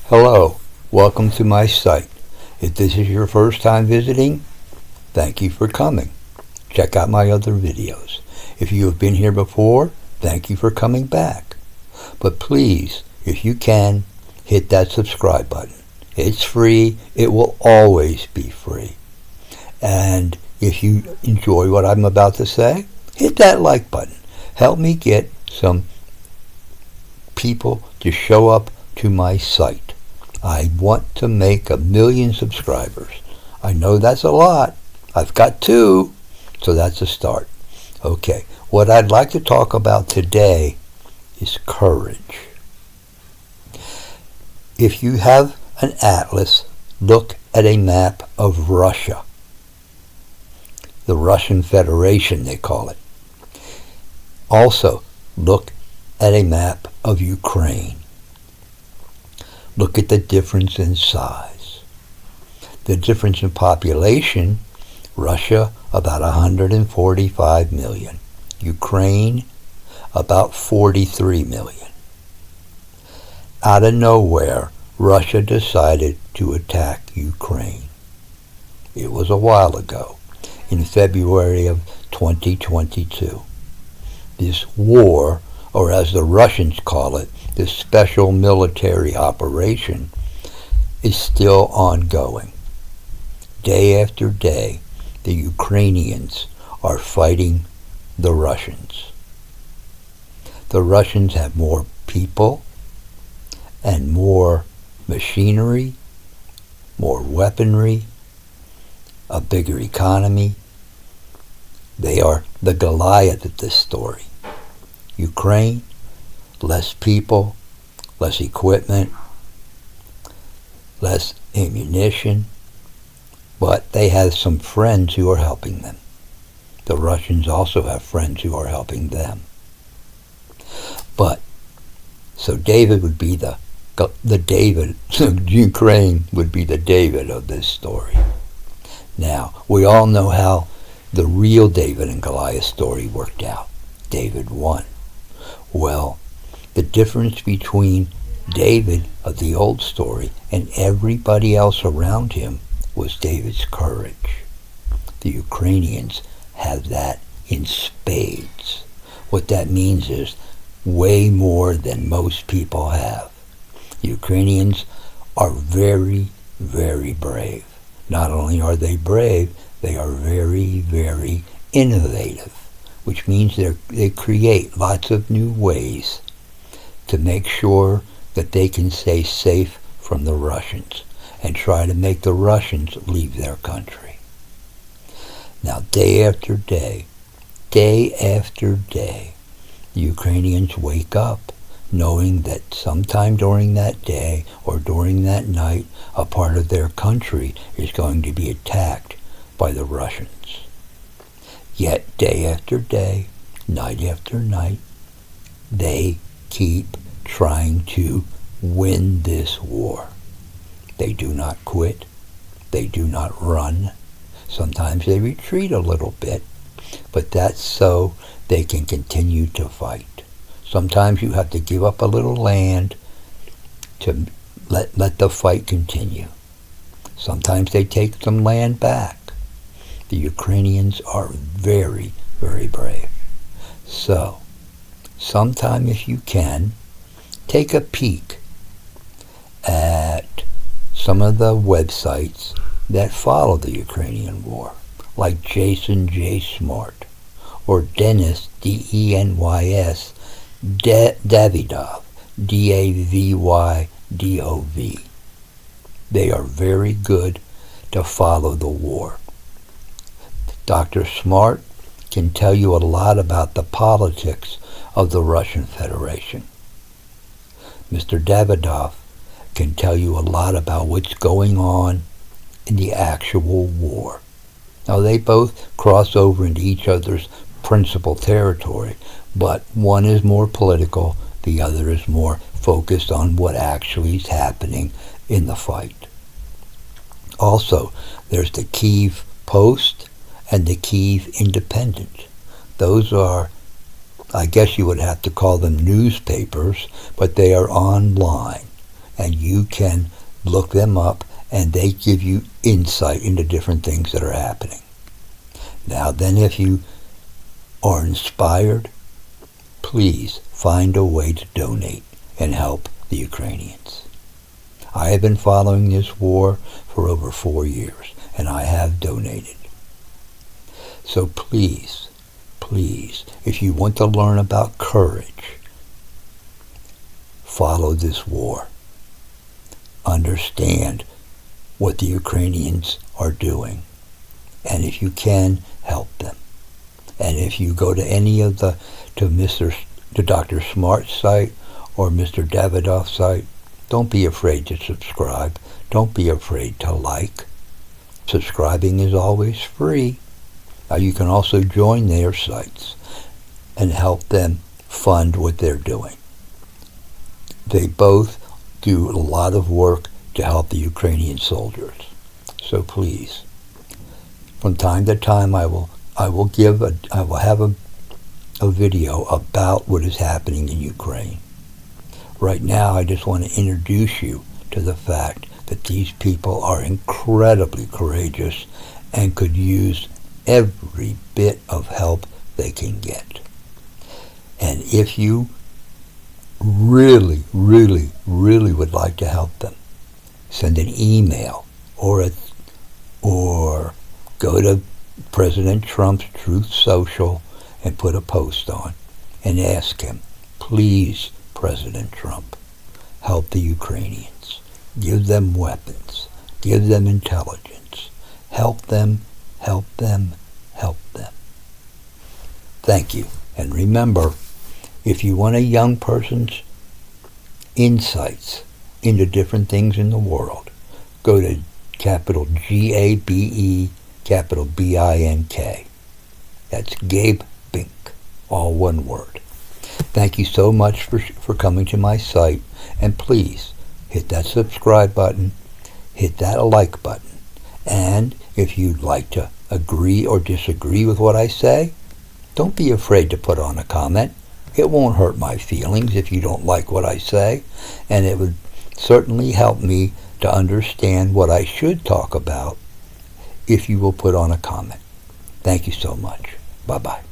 Hello, welcome to my site. If this is your first time visiting, thank you for coming. Check out my other videos. If you have been here before, thank you for coming back. But please, if you can, hit that subscribe button. It's free. It will always be free. And if you enjoy what I'm about to say, hit that like button. Help me get some people to show up to my site. I want to make 1 million subscribers. I know that's a lot. I've got 2, so that's a start. Okay, what I'd like to talk about today is courage. If you have an atlas, look at a map of Russia. The Russian Federation, they call it. Also, look at a map of Ukraine. Look at the difference in size. The difference in population, Russia about 145 million. Ukraine about 43 million. Out of nowhere, Russia decided to attack Ukraine. It was a while ago, in February of 2022. This war, or as the Russians call it, this special military operation, is still ongoing. Day after day, the Ukrainians are fighting the Russians. The Russians have more people and more machinery, more weaponry, a bigger economy. They are the Goliath of this story. Ukraine, less people, less equipment, less ammunition, but they have some friends who are helping them. The Russians also have friends who are helping them. But, so David would be the David, Ukraine would be the David of this story. Now, we all know how the real David and Goliath story worked out. David won. Well, the difference between David of the old story and everybody else around him was David's courage. The Ukrainians have that in spades. What that means is way more than most people have. Ukrainians are very, very brave. Not only are they brave, they are very, very innovative, which means they create lots of new ways to make sure that they can stay safe from the Russians and try to make the Russians leave their country. Now, day after day after day, the Ukrainians wake up knowing that sometime during that day or during that night, a part of their country is going to be attacked by the Russians. Yet, day after day, night after night, they keep trying to win this war. They do not quit. They do not run. Sometimes they retreat a little bit, but that's so they can continue to fight. Sometimes you have to give up a little land to let the fight continue. Sometimes they take some land back. The Ukrainians are very, very brave. So, sometime if you can, take a peek at some of the websites that follow the Ukrainian war, like Jason J. Smart or Denis, D-E-N-Y-S, Davydov, D-A-V-Y-D-O-V. They are very good to follow the war. Dr. Smart can tell you a lot about the politics of the Russian Federation. Mr. Davydov can tell you a lot about what's going on in the actual war. Now, they both cross over into each other's principal territory, but one is more political, the other is more focused on what actually is happening in the fight. Also, there's the Kyiv Post and the Kyiv Independent. Those are, I guess you would have to call them newspapers, but they are online. and you can look them up, and they give you insight into different things that are happening. Now then, if you are inspired, please find a way to donate and help the Ukrainians. I have been following this war for over 4 years, and I have donated. So please, please, if you want to learn about courage, follow this war. Understand what the Ukrainians are doing. And if you can, help them. And if you go to any of the Dr. Smart's site or Mr. Davidoff's site, don't be afraid to subscribe. Don't be afraid to like. Subscribing is always free. Now you can also join their sites and help them fund what they're doing. They both do a lot of work to help the Ukrainian soldiers. So please, from time to time I will have a video about what is happening in Ukraine. Right now I just want to introduce you to the fact that these people are incredibly courageous and could use every bit of help they can get. And if you really, really, really would like to help them, send an email or go to President Trump's Truth Social and put a post on and ask him, please, President Trump, help the Ukrainians. Give them weapons. Give them intelligence. Help them, help them, help them. Thank you. And remember, if you want a young person's insights into different things in the world, go to capital G-A-B-E, capital B-I-N-K. That's Gabe Bink, all one word. Thank you so much for coming to my site, and please hit that subscribe button, hit that like button, and if you'd like to agree or disagree with what I say, don't be afraid to put on a comment. It won't hurt my feelings if you don't like what I say, and it would certainly help me to understand what I should talk about if you will put on a comment. Thank you so much. Bye-bye.